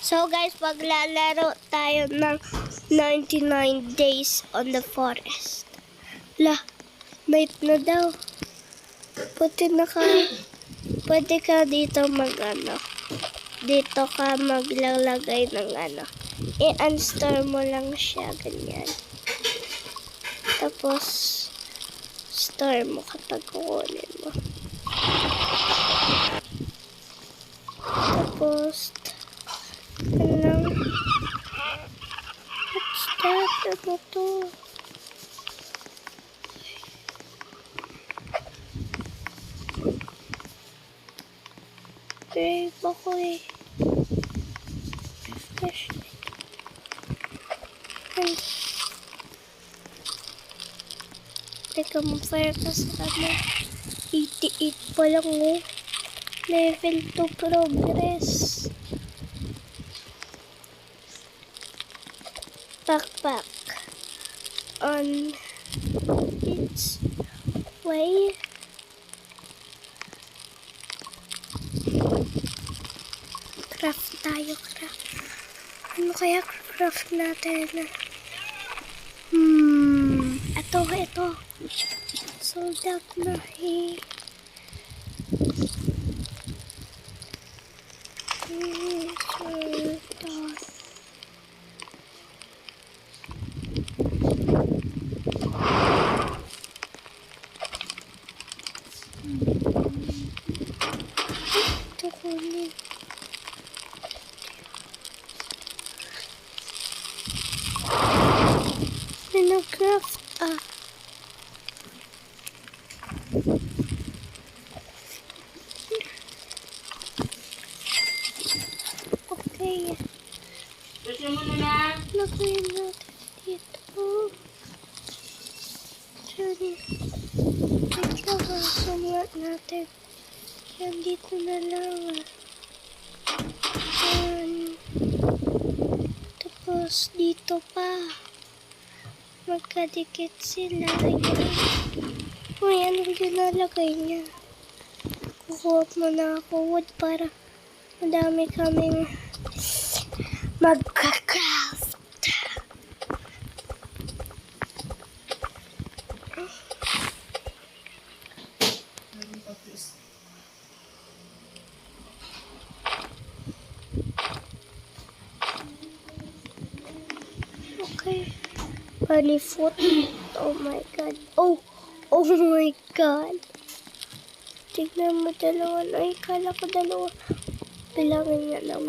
So guys, maglalaro tayo ng 99 days on the forest. Night na daw. Pwede ka dito dito ka maglalagay ng I-unstore mo lang siya, ganyan. Tapos, store mo kapag kukunin mo. Tapos, what's that? Ano to? Grave ako eh. Flashlight. Teka, mag-fire ka sa 88 pa lang oh. Level 2 progress. Backpack on its way. Craft tayo, craft. Ano kaya craft natin? Ito. Sold out na eh. Sold out. Ito kunin. Minecraft okay. Lagay natin dito. Sorry. Sumat natin. Yan dito na lang. Tapos dito pa. Magkadikit sila. Uy, anong ginalagay niya? Kukuha mo na ako wood para madami kaming magka-craft. Okay. Bunny foot. Oh my god. Oh my god. Tignan mo dalawa. Ay, kala ko dalawa. Bilangin nga lang.